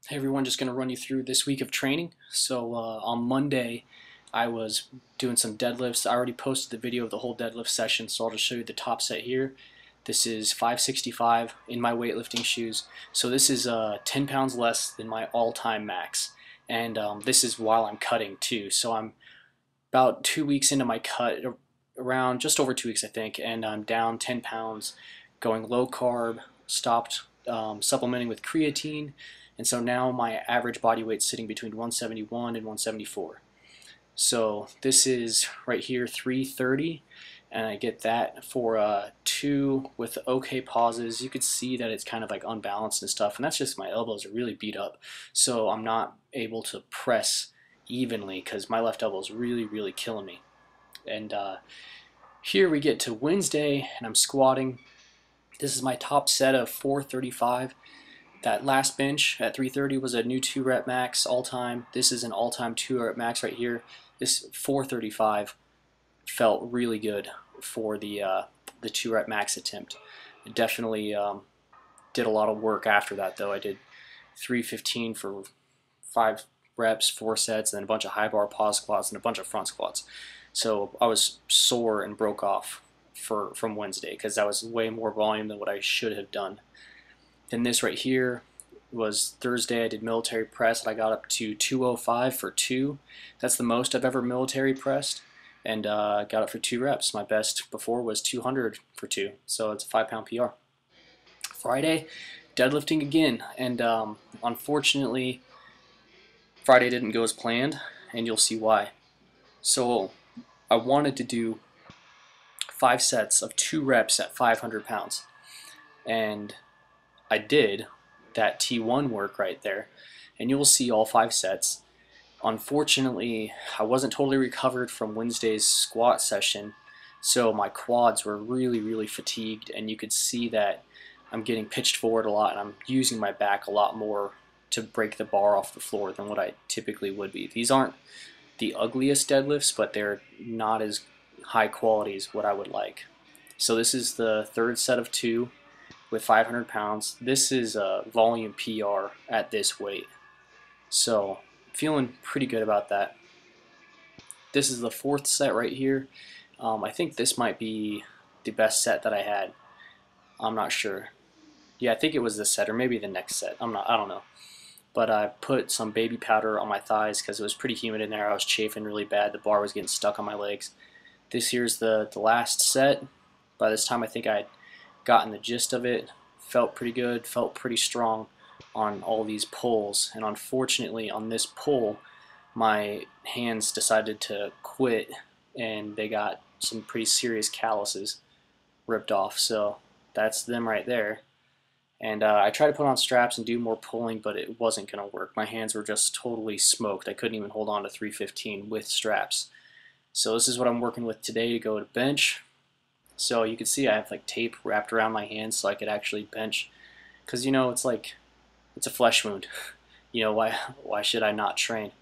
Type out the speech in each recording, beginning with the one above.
Hey everyone, just going to run you through this week of training. So on Monday, I was doing some deadlifts. I already posted the video of the whole deadlift session, so I'll just show you the top set here. This is 565 in my weightlifting shoes. So this is 10 pounds less than my all-time max. And this is while I'm cutting too. So I'm about 2 weeks into my cut, around just over 2 weeks I think, and I'm down 10 pounds, going low carb, stopped supplementing with creatine, and so now my average body weight's sitting between 171 and 174. So this is right here 330, and I get that for 2 with okay pauses. You could see that it's kind of like unbalanced and stuff, and that's just my elbows are really beat up, so I'm not able to press evenly because my left elbow is really killing me. And here we get to Wednesday, and I'm squatting. This is my top set of 435. That last bench at 330 was a new 2 rep max all time. This is an all time 2 rep max right here. This 435 felt really good for the 2 rep max attempt. It definitely did a lot of work after that though. I did 315 for 5 reps, 4 sets, and then a bunch of high bar pause squats and a bunch of front squats. So I was sore and broke off from Wednesday because that was way more volume than what I should have done. Then this right here was Thursday. I did military press and I got up to 205 for 2. That's the most I've ever military pressed, and got up for 2 reps. My best before was 200 for 2, so it's a 5-pound PR. Friday, deadlifting again, and unfortunately Friday didn't go as planned, and you'll see why. So I wanted to do 5 sets of 2 reps at 500 pounds, and I did that T1 work right there, and you'll see all 5 sets. Unfortunately, I wasn't totally recovered from Wednesday's squat session, so my quads were really fatigued, and you could see that I'm getting pitched forward a lot, and I'm using my back a lot more to break the bar off the floor than what I typically would be. These aren't the ugliest deadlifts, but they're not as high quality as what I would like. So this is the 3rd set of 2 with 500 pounds. This is a volume PR at this weight, so feeling pretty good about that. This is the 4th set right here. I think this might be the best set that I had. I'm not sure. Yeah, I think it was this set or maybe the next set. I don't know. But I put some baby powder on my thighs because it was pretty humid in there. I was chafing really bad. The bar was getting stuck on my legs. This here's the last set. By this time I think I'd gotten the gist of it, felt pretty good, felt pretty strong on all these pulls, and unfortunately on this pull my hands decided to quit and they got some pretty serious calluses ripped off, so that's them right there. And I tried to put on straps and do more pulling, but it wasn't going to work. My hands were just totally smoked. I couldn't even hold on to 315 with straps. So this is what I'm working with today to go to bench. So you can see I have like tape wrapped around my hands so I could actually bench, because you know it's a flesh wound. You know, why should I not train?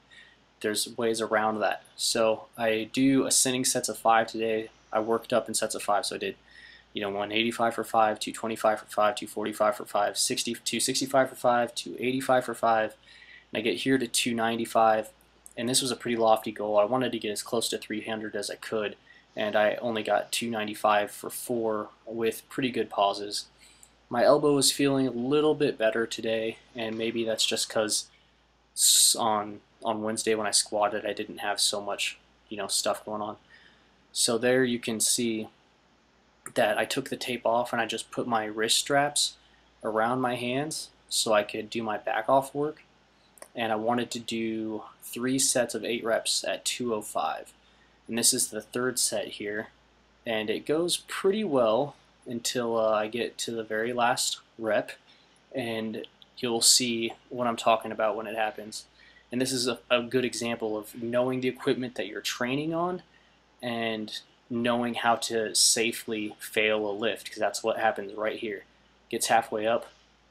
There's ways around that. So I do ascending sets of 5 today. I worked up in sets of 5, so I did 185 for 5, 225 for 5, 245 for 5, 265 for 5, 285 for 5, and I get here to 295. And this was a pretty lofty goal. I wanted to get as close to 300 as I could, and I only got 295 for 4 with pretty good pauses. My elbow is feeling a little bit better today, and maybe that's just because on Wednesday when I squatted I didn't have so much stuff going on. So there you can see that I took the tape off and I just put my wrist straps around my hands so I could do my back off work, and I wanted to do 3 sets of 8 reps at 205. And this is the 3rd set here, and it goes pretty well until I get to the very last rep, and you'll see what I'm talking about when it happens. And this is a good example of knowing the equipment that you're training on and knowing how to safely fail a lift, because that's what happens right here. Gets halfway up,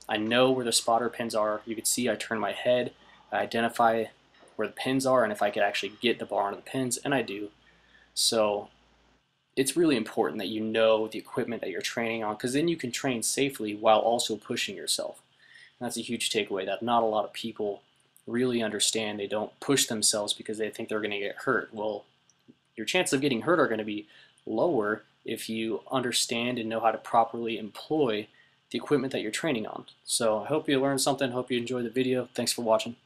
I know where the spotter pins are. You can see I turn my head, I identify where the pins are and if I could actually get the bar onto the pins, and I do. So it's really important that you know the equipment that you're training on, because then you can train safely while also pushing yourself. That's a huge takeaway that not a lot of people really understand. They don't push themselves because they think they're going to get hurt. Well, your chances of getting hurt are going to be lower if you understand and know how to properly employ the equipment that you're training on. So I hope you learned something. Hope you enjoyed the video. Thanks for watching.